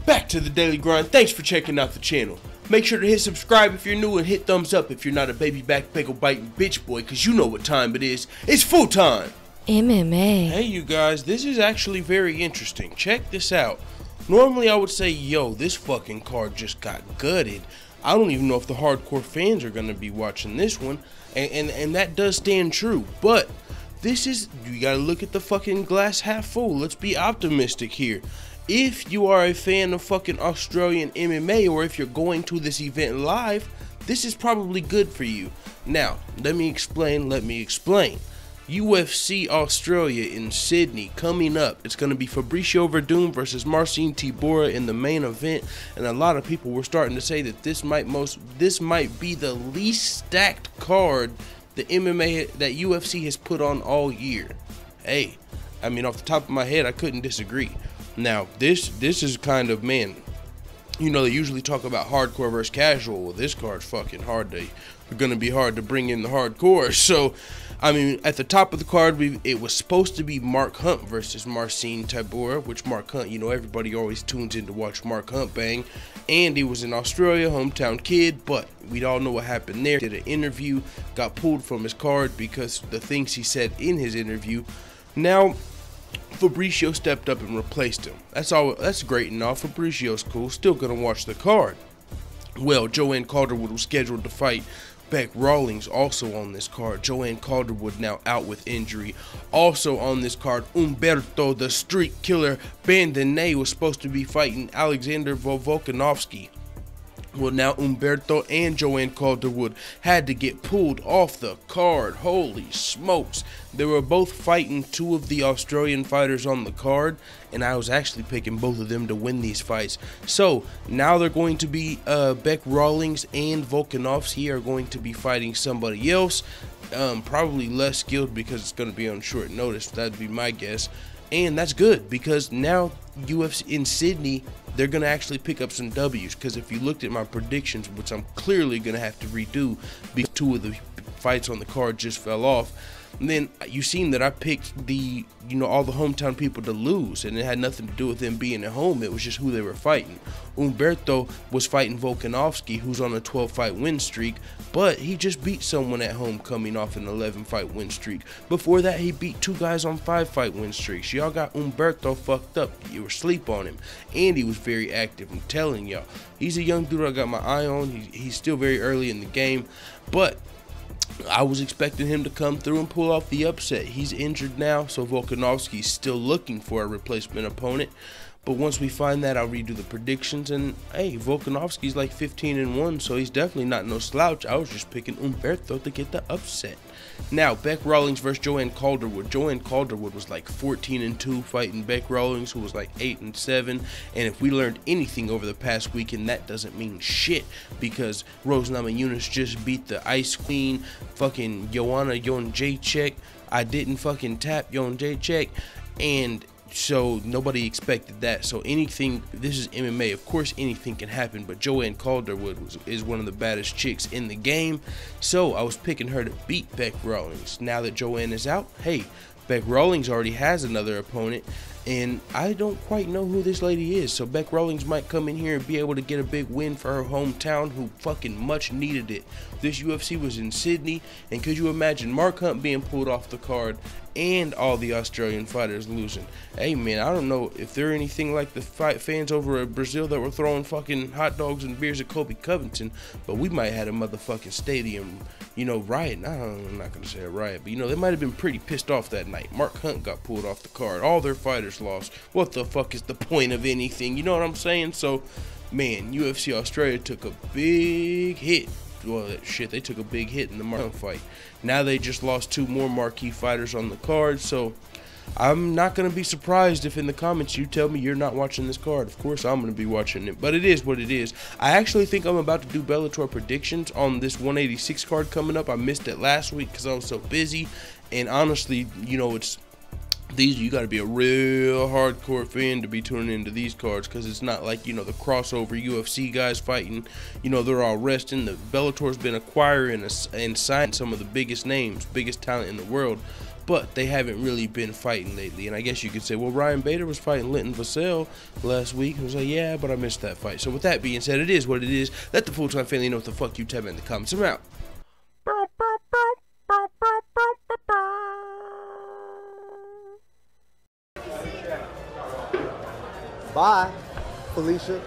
back to the daily grind. Thanks for checking out the channel. Make sure to hit subscribe if you're new and hit thumbs up if you're not a baby back bagel biting bitch boy, cause you know what time it is. It's full time. MMA. Hey you guys, this is actually very interesting. Check this out. Normally I would say, yo, this fucking card just got gutted. I don't even know if the hardcore fans are gonna be watching this one, and that does stand true. But this is, you gotta look at the fucking glass half full. Let's be optimistic here. If you are a fan of fucking Australian MMA, or if you're going to this event live, this is probably good for you. Now, let me explain. UFC Australia in Sydney coming up. It's going to be Fabricio Verdum versus Marcin Tybura in the main event, and a lot of people were starting to say that this might be the least stacked card the MMA that UFC has put on all year. Hey, I mean, off the top of my head, I couldn't disagree. Now, this is kind of, man, you know, they usually talk about hardcore versus casual. Well, this card's fucking hard to, gonna be hard to bring in the hardcore. So, I mean, at the top of the card, it was supposed to be Mark Hunt versus Marcin Tybura, which Mark Hunt, you know, everybody always tunes in to watch Mark Hunt bang. And he was in Australia, hometown kid, but we all know what happened there. Did an interview, got pulled from his card because the things he said in his interview. Now, Fabricio stepped up and replaced him. That's great and all. Fabricio's cool. Still gonna watch the card. Well, Joanne Calderwood was scheduled to fight Beck Rawlings also on this card. Joanne Calderwood now out with injury. Also on this card, Umberto the Street Killer Bandanay was supposed to be fighting Alexander Volkanovski. Well, now Umberto and Joanne Calderwood had to get pulled off the card. Holy smokes. They were both fighting two of the Australian fighters on the card, and I was actually picking both of them to win these fights. So, now they're going to be, Beck Rawlings and Volkanovski are going to be fighting somebody else. Probably less skilled because it's going to be on short notice. That'd be my guess. And that's good because now UFC in Sydney, they're going to actually pick up some W's, because if you looked at my predictions, which I'm clearly going to have to redo because two of the fights on the card just fell off, and then you've seen that I picked all the hometown people to lose, and it had nothing to do with them being at home. It was just who they were fighting. Umberto was fighting Volkanovski, who's on a 12-fight win streak, but he just beat someone at home coming off an 11-fight win streak. Before that, he beat two guys on 5-fight win streaks. Y'all got Umberto fucked up. You were asleep on him, and he was very active. I'm telling y'all, he's a young dude I got my eye on. He's still very early in the game, but I was expecting him to come through and pull off the upset. He's injured now, so Volkanovski's still looking for a replacement opponent. But once we find that, I'll redo the predictions. And hey, Volkanovski's like 15-1, so he's definitely not no slouch. I was just picking Umberto to get the upset. Now, Beck Rawlings versus Joanne Calderwood. Joanne Calderwood was like 14-2 fighting Beck Rawlings, who was like 8-7. And if we learned anything over the past weekend, that doesn't mean shit, because Rose Namajunas just beat the Ice Queen, fucking Joanna Jędrzejczyk. I didn't fucking tap Jędrzejczyk, and so nobody expected that. So anything, this is MMA, of course anything can happen, but Joanne Calderwood is one of the baddest chicks in the game, so I was picking her to beat Beck Rawlings. Now that Joanne is out, hey, Beck Rawlings already has another opponent, and I don't quite know who this lady is, so Beck Rawlings might come in here and be able to get a big win for her hometown, who fucking much needed it. This UFC was in Sydney, and could you imagine Mark Hunt being pulled off the card and all the Australian fighters losing? Hey man, I don't know if they're anything like the fans over at Brazil that were throwing fucking hot dogs and beers at Kobe Covington, but we might have had a motherfucking stadium, you know, riot. I'm not gonna say a riot, but you know, they might have been pretty pissed off that night. Mark Hunt got pulled off the card, all their fighters lost. What the fuck is the point of anything? You know what I'm saying? So man, UFC Australia took a big hit. Well, shit, they took a big hit in the Mark Hunt fight. Now they just lost two more marquee fighters on the card, so I'm not going to be surprised if in the comments you tell me you're not watching this card. Of course I'm going to be watching it, but it is what it is. I actually think I'm about to do Bellator predictions on this 186 card coming up. I missed it last week because I was so busy, and honestly, you know, you got to be a real hardcore fan to be tuning into these cards, because it's not like, you know, the crossover UFC guys fighting, you know, they're all resting. The Bellator's been acquiring and signing some of the biggest names, biggest talent in the world. but they haven't really been fighting lately. And I guess you could say, well, Ryan Bader was fighting Linton Vassell last week. I was like, yeah, but I missed that fight. So with that being said, it is what it is. Let the full-time family know what the fuck you tell me in the comments. I'm out. Bye, Felicia.